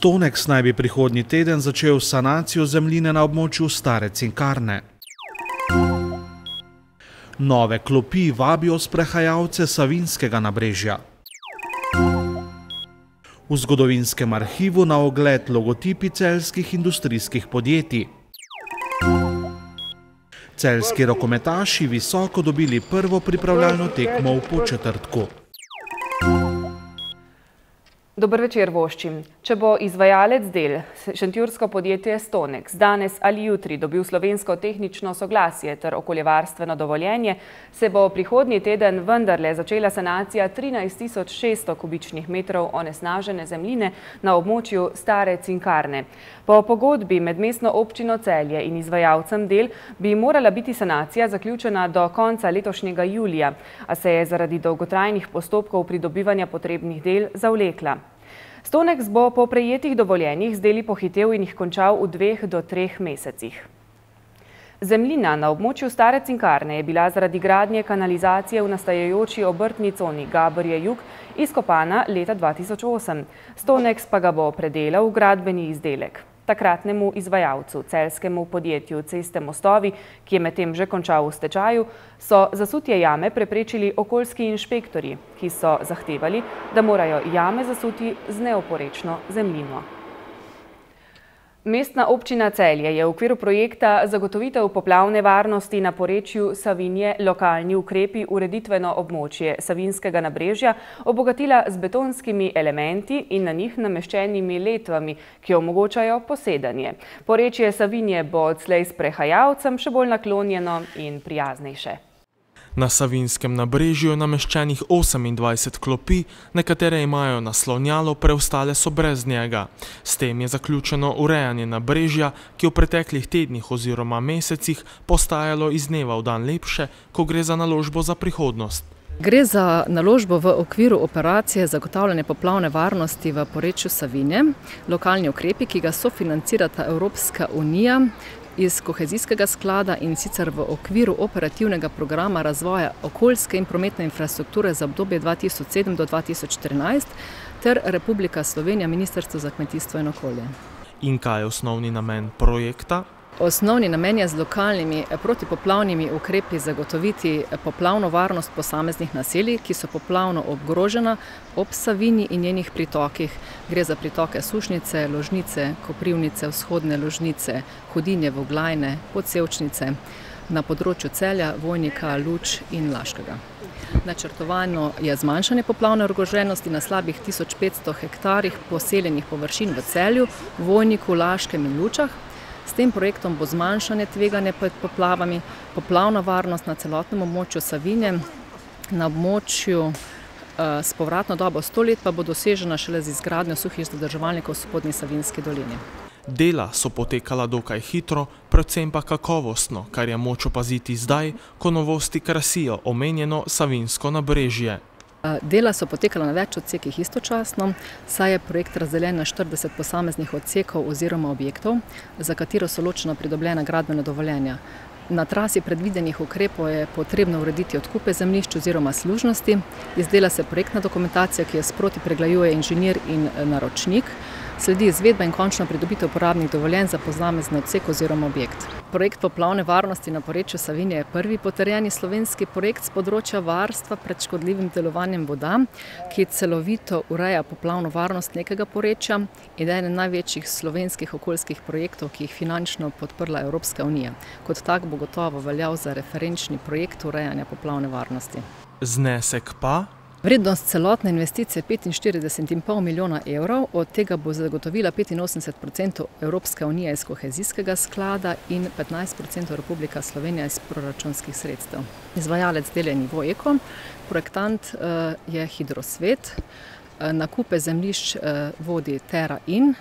Stonex naj bi prihodnji teden začel sanacijo zemljine na območju stare Cinkarne. Nove klopi vabijo sprehajalce Savinjskega nabrežja. V zgodovinskem arhivu na ogled logotipi celjskih industrijskih podjetij. Celjski rokometaši visoko dobili prvo pripravljalno tekmo v Podčetrtku. Dober večer voščim. Če bo izvajalec del, šentjursko podjetje Stonex, danes ali jutri dobil slovensko tehnično soglasje ter okoljevarstveno dovoljenje, se bo prihodnji teden vendarle začela sanacija 13.600 kubičnih metrov onesnažene zemljine na območju stare Cinkarne. Po pogodbi med mestno občino Celje in izvajalcem del bi morala biti sanacija zaključena do konca letošnjega julija, a se je zaradi dolgotrajnih postopkov pridobivanja potrebnih del zavlekla. Stonex bo po prejetih dovoljenjih z deli pohitel in jih končal v 2 do 3 mesecih. Zemljina na območju stare Cinkarne je bila zaradi gradnje kanalizacije v nastajajoči obrtni coni Gabrje Jug izkopana leta 2008. Stonex pa ga bo predelal v gradbeni izdelek. Takratnemu izvajalcu, celjskemu podjetju Ceste Mostovi, ki je medtem že končal v stečaju, so zasutje jame preprečili okoljski inšpektorji, ki so zahtevali, da morajo jame zasuti z neoporečno zemljino. Mestna občina Celje je v okviru projekta Zagotovitev poplavne varnosti na porečju Savinje lokalni ukrepi ureditveno območje Savinjskega nabrežja obogatila z betonskimi elementi in na njih nameščenimi letvami, ki omogočajo posedanje. Porečje Savinje bo odslej sprehajalcem še bolj naklonjeno in prijaznejše. Na Savinjskem nabrežju je nameščenih 28 klopi, nekatere imajo naslonjalo, preostale so brez njega. S tem je zaključeno urejanje nabrežja, ki je v preteklih tednih oziroma mesecih postajalo iz dneva v dan lepše, ko gre za naložbo za prihodnost. Gre za naložbo v okviru operacije zagotavljanja poplavne varnosti v porečju Savinje, lokalni ukrepi, ki ga sofinancirata Evropska unija iz kohezijskega sklada in sicer v okviru operativnega programa razvoja okoljske in prometne infrastrukture za obdobje 2007 do 2014 ter Republika Slovenija, Ministrstvo za kmetijstvo in okolje. In kaj je osnovni namen projekta? Osnovni namen je z lokalnimi protipoplavnimi ukrepi zagotoviti poplavno varnost posameznih naselij, ki so poplavno ogrožena ob Savinji in njenih pritokih. Gre za pritoke Sušnice, Ložnice, Koprivnice, Vzhodne Ložnice, Hudinje, Voglajne, Podsevčnice, na področju Celja, Vojnika, Luč in Laškega. Načrtovano je zmanjšanje poplavne ogroženosti na slabih 1500 hektarjih poseljenih površin v Celju, Vojniku, Laškem in Lučah. S tem projektom bo zmanjšanje tveganja pred poplavami, poplavna varnost na celotnem območju Savinje, na območju s povratno dobo 100 let pa bo dosežena šele z izgradnjo suhih zadrževalnikov v spodnji Savinjski dolini. Dela so potekala dokaj hitro, predvsem pa kakovostno, kar je moč opaziti zdaj, ko novosti krasijo omenjeno Savinjsko nabrežje. Dela so potekala na več odsekih istočasno, saj je projekt razdeljen na 40 posameznih odsekov oziroma objektov, za katero so ločeno pridobljena gradbena dovoljenja. Na trasi predvidenih ukrepov je potrebno urediti odkupe zemljišč oziroma služnosti, izdela se projektna dokumentacija, ki jo sproti pregleduje inženir in naročnik, sledi izvedba in končna pridobitev uporabnih dovoljenj za posamezni odsek oziroma objekt. Projekt poplavne varnosti na porečju Savinje je prvi potrjeni slovenski projekt s področja varstva pred škodljivim delovanjem voda, ki celovito ureja poplavno varnost nekega porečja in je eden največjih slovenskih okoljskih projektov, ki jih finančno podprla Evropska unija. Kot tak bo gotovo veljal za referenčni projekt urejanja poplavne varnosti. Znesek pa? Vrednost celotne investicije je 45,5 milijona evrov, od tega bo zagotovila 85% Evropska unija iz kohezijskega sklada in 15% Republika Slovenija iz proračunskih sredstev. Izvajalec del je Nivo Eko, projektant je Hidrosvet, nakupe zemljišč vodi Terra In,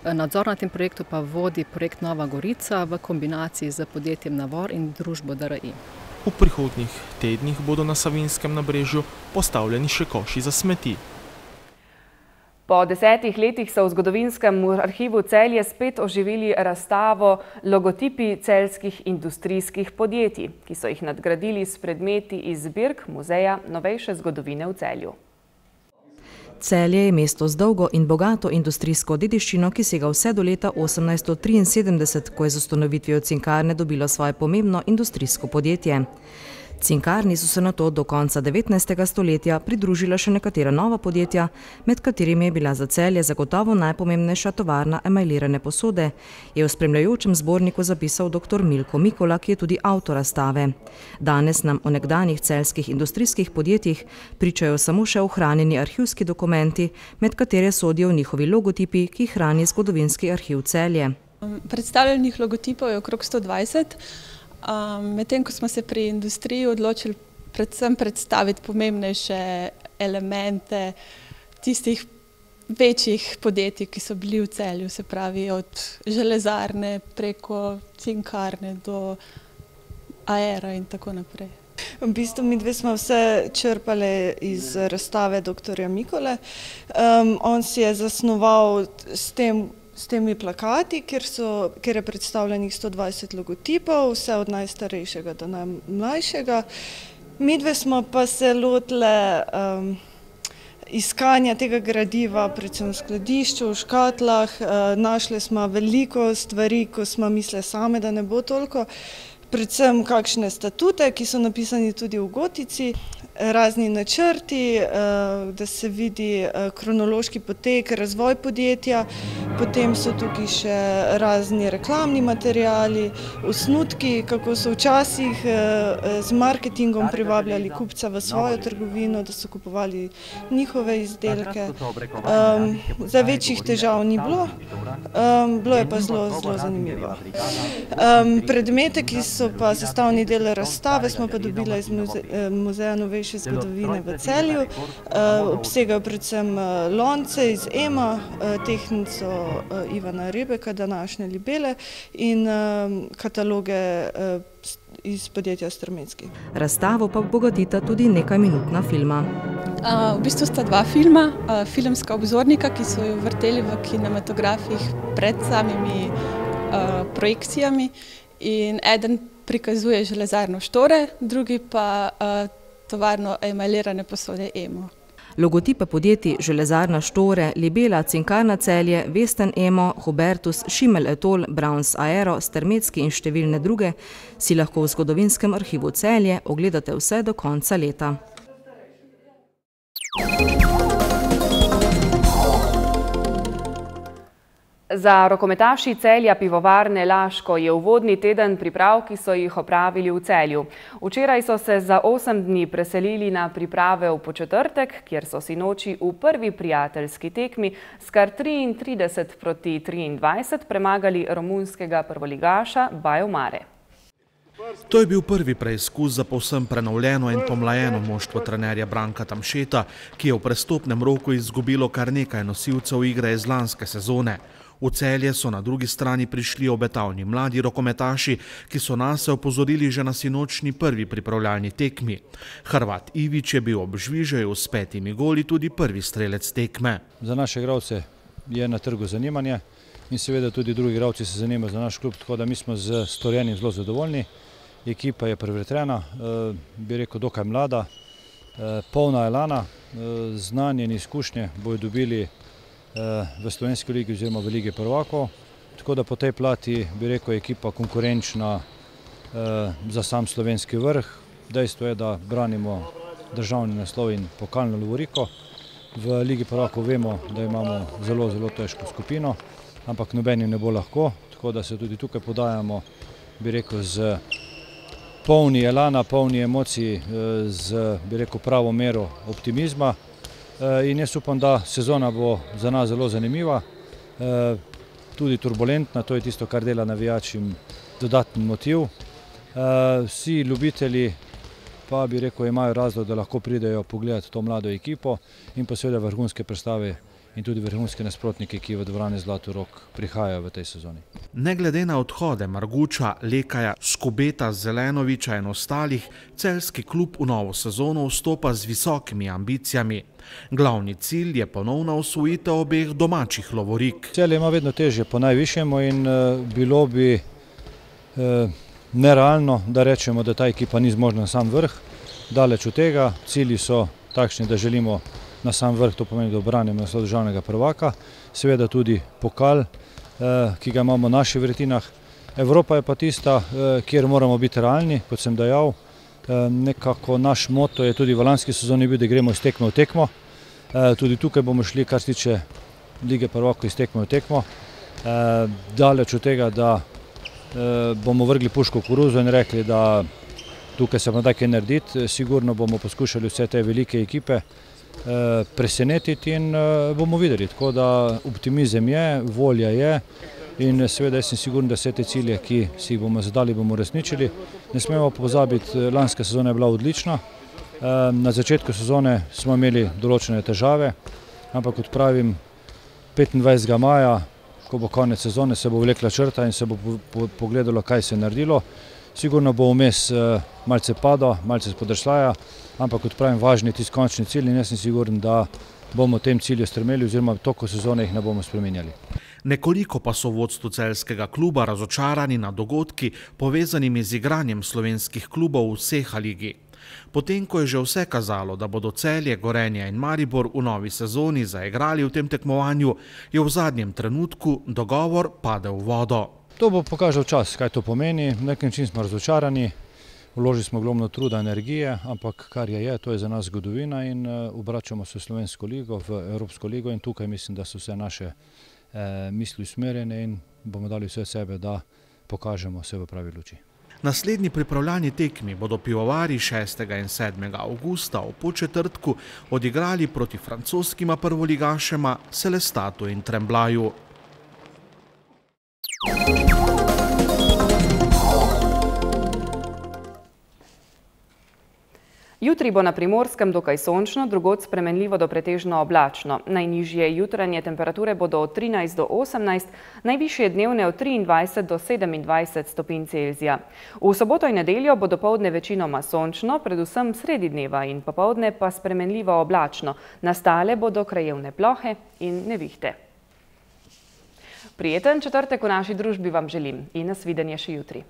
nadzor na tem projektu pa vodi projekt Nova Gorica v kombinaciji z podjetjem Navor in družbo DRI. V prihodnjih tednih bodo na Savinjskem nabrežju postavljeni še koši za smeti. Po 10 letih so v zgodovinskem arhivu Celje spet oživili razstavo Logotipi celjskih industrijskih podjetij, ki so jih nadgradili s predmeti iz zbirk Muzeja novejše zgodovine v Celju. Celje je mesto z dolgo in bogato industrijsko dediščino, ki sega vse do leta 1873, ko je z ustanovitvijo Cinkarne dobilo svoje pomembno industrijsko podjetje. Cinkarni so se nato do konca 19. stoletja pridružila še nekatera nova podjetja, med katerimi je bila za Celje zagotovo najpomembnejša tovarna emajlirane posode, je v spremljajočem zborniku zapisal dr. Milko Mikola, ki je tudi avtor razstave. Danes nam o nekdanjih celjskih industrijskih podjetjih pričajo samo še ohranjeni arhivski dokumenti, med katere sodijo njihovi logotipi, ki jih hrani Zgodovinski arhiv Celje. Predstavljenih logotipov je okrog 120. Medtem ko smo se pri industriji odločili predvsem predstaviti pomembnejše elemente tistih večjih podjetij, ki so bili v Celju, se pravi od železarne preko Cinkarne do Aera in tako naprej. V bistvu mi dve smo vse črpali iz razstave dr. Mikole. On si je zasnoval s temi plakati, kjer je predstavljenih 120 logotipov, vse od najstarejšega do najmlajšega. Midve smo pa se lotile iskanja tega gradiva, predvsem v skladišču, v škatlah. Našli smo veliko stvari, ko smo mislili same, da ne bo toliko. Predvsem kakšne statute, ki so napisani tudi v gotici, razni načrti, da se vidi kronološki potek, razvoj podjetja, potem so tukaj še razni reklamni materiali, osnutki, kako so včasih z marketingom privabljali kupca v svojo trgovino, da so kupovali njihove izdelke. Za večjih težav ni bilo, bilo je pa zelo zanimivo. Predmete, ki so pa sestavni del razstave, smo pa dobili iz Muzeja novejše zgodovine v Celju. Obsegajo predvsem lonce iz Ema, tehtnico Ivana Rebeka, današnje Libele, in kataloge iz podjetja Strmecki. Razstavo pa bogatita tudi nekajminutna filma. V bistvu sta dva filma, filmska obzornika, ki so jo vrteli v kinematografih pred samimi projekcijami, in eden prikazuje železarno Štore, drugi pa tovarno emajlirane posode Emo. Logotipe podjetij Železarna Štore, Libela, Cinkarna Celje, Vesten Emo, Hubertus, Šimel Etol, Browns Aero, Strmecki in številne druge si lahko v Zgodovinskem arhivu Celje ogledate vse do konca leta. Za rokometaši Celja Pivovarne Laško je uvodni teden priprav, ki so jih opravili v Celju. Včeraj so se za 8 dni preselili na priprave v Početrtek, kjer so sinoči v prvi prijateljski tekmi s kar 33-23 premagali romunskega prvoligaša Bajo Mare. To je bil prvi preizkus za povsem prenovljeno in pomlajeno moštvo trenerja Branka Tamšeta, ki je v prestopnem roku izgubilo kar nekaj nosilcev igre iz lanske sezone. V Celje so na drugi strani prišli obetavni mladi rokometaši, ki so nase opozorili že na sinočni prvi pripravljalni tekmi. Hrvat Ivić je bil ob Žvižeju s 5 goli tudi prvi strelec tekme. Za naše igralce je na trgu zanimanje in seveda tudi drugi igralci se zanimajo za naš klub, tako da mi smo z storjenim zelo zadovoljni. Ekipa je prevetrena, bi rekel dokaj mlada, polna elana, znanje in izkušnje bojo dobili v Slovenski ligi oziroma v Ligi prvakov, tako da po tej plati bi rekel ekipa konkurenčna za sam slovenski vrh. Dejstvo je, da branimo državni naslov in pokalno lovoriko. V Ligi prvakov vemo, da imamo zelo, zelo težko skupino, ampak nobenim ne bo lahko, tako da se tudi tukaj podajamo, bi rekel, z polni elana, polni emocij, z, bi rekel, pravo mero optimizma. In jaz upam, da sezona bo za nas zelo zanimiva, tudi turbulentna, to je tisto, kar dela navijačim dodatni motiv. Vsi ljubitelji pa, bi rekel, imajo razlog, da lahko pridejo pogledati to mlado ekipo in pa seveda vrhunske predstave in tudi vrhunske nasprotnike, ki v dvorani Zlatorog prihajajo v tej sezoni. Ne glede na odhode Marguča, Lekaja, Skobeta, Zelenoviča in ostalih, celjski klub v novo sezono vstopa z visokimi ambicijami. Glavni cilj je ponovna osvojitev obeh domačih lovorik. Celje ima vedno težje po najvišjemu in bilo bi nerealno, da rečemo, da ta ekipa ni zmožna na sam vrh. Daleč od tega, cilji so takšni, da želimo na sam vrh, to pomeni, da obranimo naslov državnega prvaka, seveda tudi pokal, ki ga imamo v naših vretinah. Evropa je pa tista, kjer moramo biti realni, kot sem dejal. Nekako naš moto je tudi v lanski sezoni bil, da gremo iz tekme v tekmo. Tudi tukaj bomo šli, kar se tiče lige prvakov, iz tekme v tekmo. Daleč od tega, da bomo vrgli puško v koruzo in rekli, da tukaj se bomo daj kaj narediti. Sigurno bomo poskušali vse te velike ekipe presenetiti in bomo videli. Tako da optimizem je, volja je in seveda jaz sem siguren, da vse te cilje, ki si jih bomo zadali, bomo resničili. Ne smemo pozabiti, lanska sezona je bila odlična. Na začetku sezone smo imeli določene težave, ampak kot pravim, 25. maja, ko bo konec sezone, se bo vlekla črta in se bo pogledalo, kaj se je naredilo. Sigurno bo vmes malce pada, malce spodršljaja, ampak kot pravim, važni je tisti končni cilj in jaz sem siguren, da bomo tem cilju stremeli oziroma v toku sezone jih ne bomo spreminjali. Nekoliko pa so vodstvu celjskega kluba razočarani nad dogodki, povezanimi z igranjem slovenskih klubov v vseh ligi. Potem, ko je že vse kazalo, da bodo Celje, Gorenje in Maribor v novi sezoni zaigrali v tem tekmovanju, je v zadnjem trenutku dogovor padel v vodo. To bo pokazal čas, kaj to pomeni. Na nek način smo razočarani, vložili smo ogromno truda, energije, ampak kar je, to je za nas zgodovina in obračamo se v Slovensko ligo, v Evropsko ligo in tukaj mislim, da so vse naše misli usmerjene in bomo dali vse sebe, da pokažemo vse v pravi luči. Naslednji pripravljalni tekmi bodo pivovarji 6. in 7. avgusta v Podčetrtku odigrali proti francoskima prvoligašema Celestatu in Tremblaju. Jutri bo na Primorskem dokaj sončno, drugod spremenljivo do pretežno oblačno. Najnižje jutranje temperature bodo od 13 do 18, najvišje dnevne od 23 do 27 stopinj Celzija. V soboto in nedeljo bo dopoldne večinoma sončno, predvsem sredi dneva in popoldne pa spremenljivo oblačno. Nastale bodo krajevne plohe in nevihte. Prijeten četrtek v naši družbi vam želim in nasvidenje še jutri.